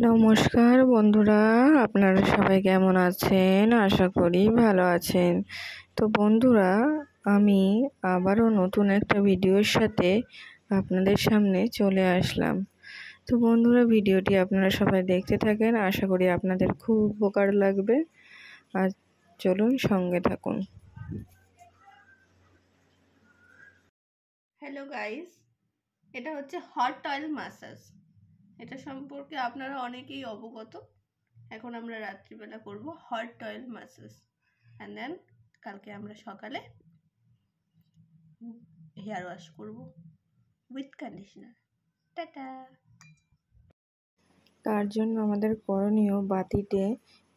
নমস্কার বন্ধুরা, আপনারা সবাই কেমন আছেন? আশা করি ভালো আছেন। তো বন্ধুরা, আমি আবারও নতুন একটা ভিডিওর সাথে আপনাদের সামনে চলে আসলাম। তো বন্ধুরা, ভিডিওটি আপনারা সবাই দেখতে থাকেন, আশা করি আপনাদের খুব উপকার লাগবে। আর চলুন সঙ্গে থাকুন। হ্যালো গাইস, এটা হচ্ছে হট অয়েল ম্যাসাজ। এটা সম্পর্কে আপনারা অনেকেই অবগত। এখন আমরা রাত্রিবেলা করব hot oil massage, and then কালকে আমরা সকালে হেয়ার ওয়াশ করব উইথ কন্ডিশনার। টাটা। তার জন্য আমাদের করণীয়, বাটিতে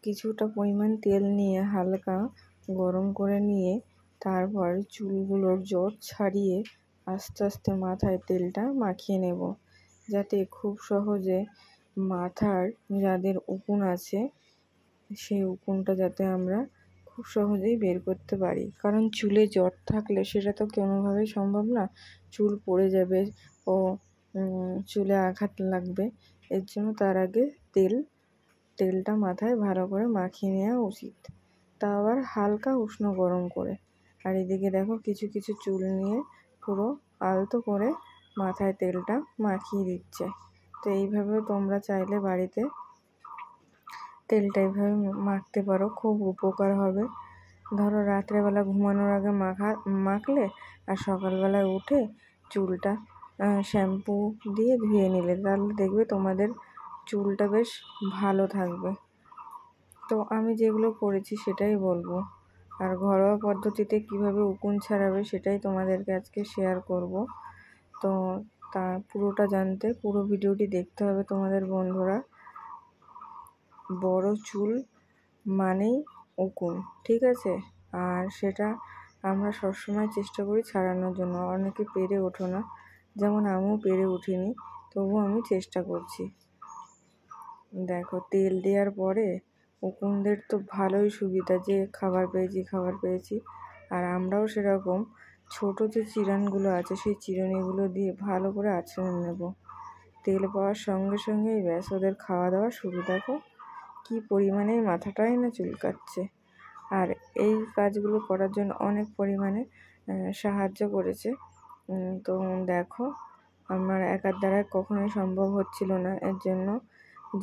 কিছুটা পরিমাণ তেল নিয়ে হালকা গরম করে নিয়ে তারপর চুলগুলোর জট ছাড়িয়ে আস্তে আস্তে মাথায় তেলটা মাখিয়ে নেব, যাতে খুব সহজে মাথার যাদের উকুন আছে সেই উকুনটা যাতে আমরা খুব সহজেই বের করতে পারি। কারণ চুলে জট থাকলে সেটা তো কোনোভাবেই সম্ভব না, চুল পড়ে যাবে ও চুলে আঘাত লাগবে। এর জন্য তার আগে তেলটা মাথায় ভালো করে মাখিয়ে নেওয়া উচিত, তা আবার হালকা উষ্ণ গরম করে। আর এদিকে দেখো, কিছু কিছু চুল নিয়ে পুরো আলতো করে মাথায় তেলটা মাখিয়ে দিচ্ছে। তো এইভাবে তোমরা চাইলে বাড়িতে তেলটা এইভাবে মাখতে পারো, খুব উপকার হবে। ধরো রাত্রেবেলা ঘুমানোর আগে মাখলে আর সকালবেলায় উঠে চুলটা শ্যাম্পু দিয়ে ধুয়ে নিলে, তাহলে দেখবে তোমাদের চুলটা বেশ ভালো থাকবে। তো আমি যেগুলো করেছি সেটাই বলবো, আর ঘরোয়া পদ্ধতিতে কিভাবে উকুন ছাড়াবে সেটাই তোমাদেরকে আজকে শেয়ার করব। তো তা পুরোটা জানতে পুরো ভিডিওটি দেখতে হবে তোমাদের বন্ধুরা। বড় চুল মানেই উকুন, ঠিক আছে? আর সেটা আমরা সবসময় চেষ্টা করি ছাড়ানোর জন্য। অনেকে পেরে ওঠো না, যেমন আমিও পেরে উঠিনি, তবুও আমি চেষ্টা করছি। দেখো, তেল দেওয়ার পরে উকুনদের তো ভালোই সুবিধা যে খাবার পেয়েছি। আর আমরাও সেরকম ছোট যে চিরানগুলো আছে সেই চিরুনিগুলো দিয়ে ভালো করে আঁচড়ে নেব। তেল পাওয়ার সঙ্গে সঙ্গেই ব্যাস ওদের খাওয়া দাওয়া শুরু। দেখো কি পরিমাণে মাথাটাই না চুলকাচ্ছে। আর এই কাজগুলো করার জন্য অনেক পরিমাণে সাহায্য করেছে। তো দেখো, আমার একার দ্বারা কখনোই সম্ভব হচ্ছিল না, এর জন্য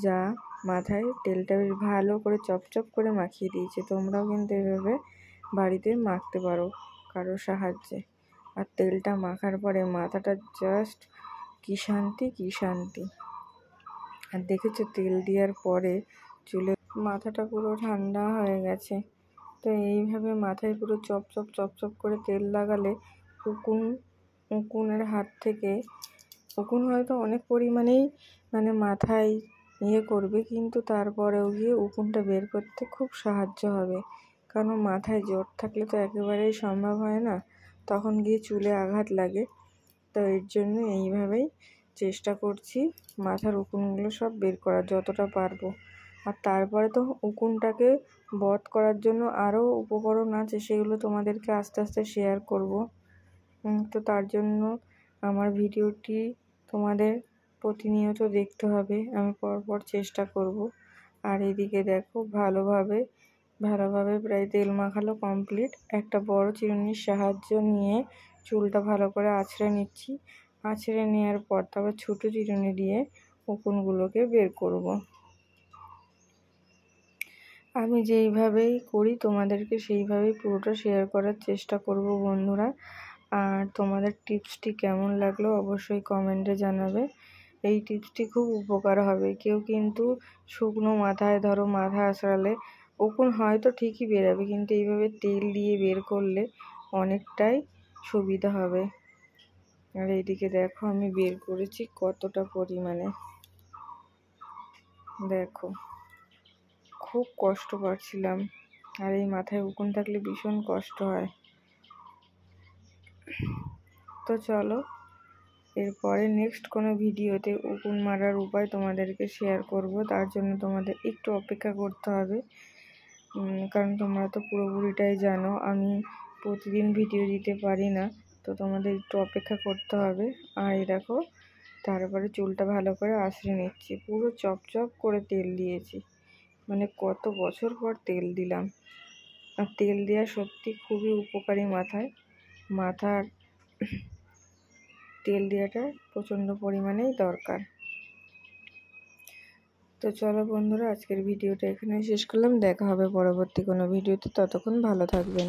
যা মাথায় তেলটা বেশ ভালো করে চপচপ করে মাখিয়ে দিয়েছে। তোমরাও কিন্তু এভাবে বাড়িতে মাখতে পারো কারোর সাহায্যে। আর তেলটা মাখার পরে মাথাটা জাস্ট কি শান্তি। আর দেখেছো, তেল দেওয়ার পরে চুলে মাথাটা পুরো ঠান্ডা হয়ে গেছে। তো এইভাবে মাথায় পুরো চপচপ করে তেল লাগালে উকুনের হাত থেকে, উকুন হয়তো অনেক পরিমাণেই মাথায় করবে, কিন্তু তারপরেও গিয়ে উকুনটা বের করতে খুব সাহায্য হবে। কারণ মাথায় জট থাকলে তো একেবারেই সম্ভব হয় না, তখন গিয়ে চুলে আঘাত লাগে। তো এর জন্য এইভাবেই চেষ্টা করছি মাথার উকুনগুলো সব বের করার যতটা পারবো। আর তারপরে তো উকুনটাকে বধ করার জন্য আরও উপকরণ আছে, সেগুলো তোমাদেরকে আস্তে আস্তে শেয়ার করব। তো তার জন্য আমার ভিডিওটি তোমাদের প্রতিনিয়ত দেখতে হবে, আমি পরপর চেষ্টা করব। আর এদিকে দেখো, ভালোভাবে প্রায় তেল মাখালো কমপ্লিট। একটা বড় চিরুনির সাহায্য নিয়ে চুলটা ভালো করে আঁচড়ে নিচ্ছি। আঁচড়ে নেওয়ার পর তারপর ছোটো চিরুনি দিয়ে উকুনগুলোকে বের করব। আমি যেইভাবেই করি তোমাদেরকে সেইভাবেই পুরোটা শেয়ার করার চেষ্টা করব বন্ধুরা। আর তোমাদের টিপসটি কেমন লাগলো অবশ্যই কমেন্টে জানাবে। এই টিপসটি খুব উপকার হবে। কেউ কিন্তু শুকনো মাথায় ধরো মাথা আঁচড়ালে উকুন হয়তো ঠিকই বেরাবে, কিন্তু এইভাবে তেল দিয়ে বের করলে অনেকটাই সুবিধা হবে। আর এইদিকে দেখো, আমি বের করেছি কতটা পরিমাণে। দেখো, খুব কষ্ট পাচ্ছিলাম, আর এই মাথায় উকুন থাকলে ভীষণ কষ্ট হয়। তো চলো, এরপরে নেক্সট কোনো ভিডিওতে উকুন মারার উপায় তোমাদেরকে শেয়ার করব। তার জন্য তোমাদের একটু অপেক্ষা করতে হবে, কারণ তোমরা তো পুরোপুরিটাই জানো আমি প্রতিদিন ভিডিও দিতে পারি না, তো তোমাদের একটু অপেক্ষা করতে হবে। আর এই দেখো, তারপরে চুলটা ভালো করে আঁচড়ে নিচ্ছি। পুরো চপচপ করে তেল দিয়েছি, মানে কত বছর পর তেল দিলাম। আর তেল দেওয়া সত্যি খুবই উপকারী। মাথার তেল দেওয়াটা প্রচণ্ড পরিমাণেই দরকার। তো চলো বন্ধুরা, আজকের ভিডিওটা এখানে শেষ করলাম। দেখা হবে পরবর্তী কোনো ভিডিওতে। ততক্ষণ ভালো থাকবেন।